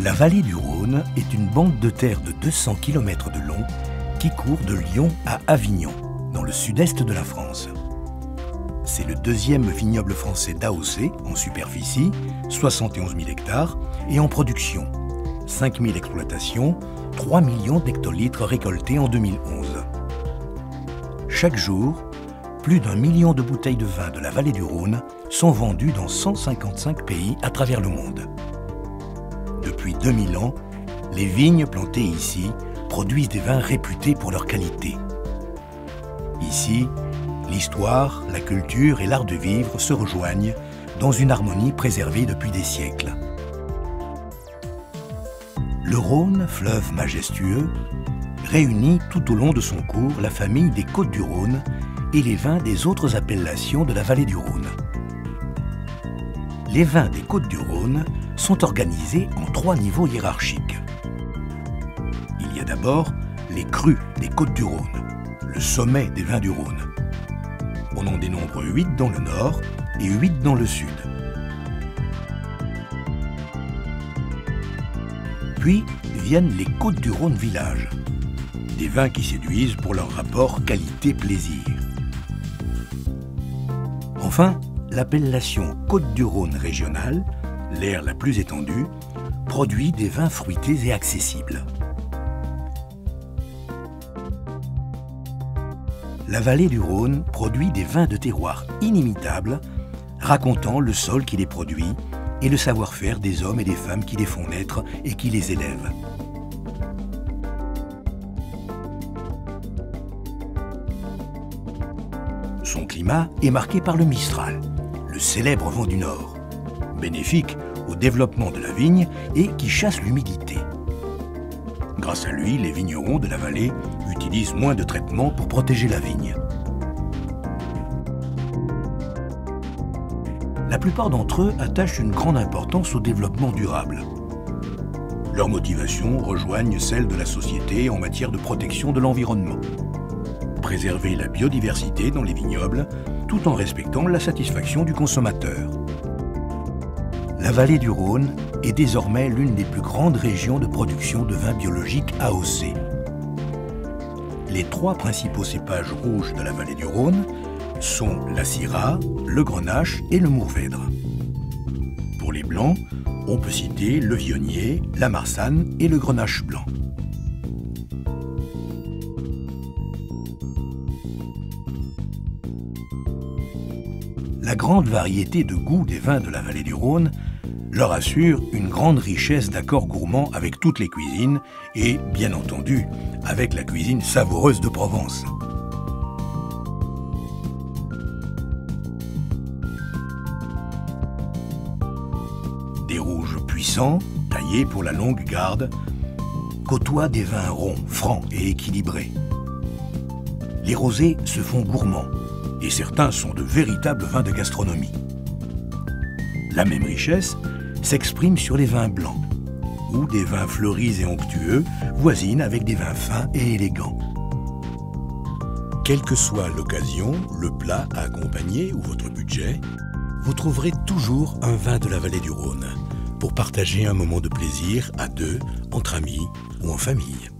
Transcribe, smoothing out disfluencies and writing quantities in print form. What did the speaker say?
La vallée du Rhône est une bande de terre de 200 km de long qui court de Lyon à Avignon, dans le sud-est de la France. C'est le deuxième vignoble français d'AOC en superficie, 71 000 hectares, et en production, 5 000 exploitations, 3 millions d'hectolitres récoltés en 2011. Chaque jour, plus d'1 million de bouteilles de vin de la vallée du Rhône sont vendues dans 155 pays à travers le monde. Depuis 2000 ans, les vignes plantées ici produisent des vins réputés pour leur qualité. Ici, l'histoire, la culture et l'art de vivre se rejoignent dans une harmonie préservée depuis des siècles. Le Rhône, fleuve majestueux, réunit tout au long de son cours la famille des Côtes du Rhône et les vins des autres appellations de la vallée du Rhône. Les vins des Côtes du Rhône sont organisés en 3 niveaux hiérarchiques. Il y a d'abord les crus des Côtes du Rhône, le sommet des vins du Rhône. On en dénombre 8 dans le nord et 8 dans le sud. Puis viennent les Côtes du Rhône village, des vins qui séduisent pour leur rapport qualité-plaisir. Enfin, l'appellation Côtes du Rhône régionale, l'aire la plus étendue, produit des vins fruités et accessibles. La vallée du Rhône produit des vins de terroir inimitables, racontant le sol qui les produit et le savoir-faire des hommes et des femmes qui les font naître et qui les élèvent. Son climat est marqué par le Mistral, le célèbre vent du Nord, bénéfique au développement de la vigne et qui chasse l'humidité. Grâce à lui, les vignerons de la vallée utilisent moins de traitements pour protéger la vigne. La plupart d'entre eux attachent une grande importance au développement durable. Leurs motivations rejoignent celles de la société en matière de protection de l'environnement. Préserver la biodiversité dans les vignobles, tout en respectant la satisfaction du consommateur. La vallée du Rhône est désormais l'une des plus grandes régions de production de vins biologiques AOC. Les 3 principaux cépages rouges de la vallée du Rhône sont la Syrah, le Grenache et le Mourvèdre. Pour les blancs, on peut citer le Viognier, la Marsanne et le Grenache blanc. La grande variété de goûts des vins de la vallée du Rhône leur assure une grande richesse d'accords gourmands avec toutes les cuisines et, bien entendu, avec la cuisine savoureuse de Provence. Des rouges puissants, taillés pour la longue garde, côtoient des vins ronds, francs et équilibrés. Les rosés se font gourmands, et certains sont de véritables vins de gastronomie. La même richesse s'exprime sur les vins blancs, où des vins fleuris et onctueux voisinent avec des vins fins et élégants. Quelle que soit l'occasion, le plat à accompagner ou votre budget, vous trouverez toujours un vin de la vallée du Rhône pour partager un moment de plaisir à deux, entre amis ou en famille.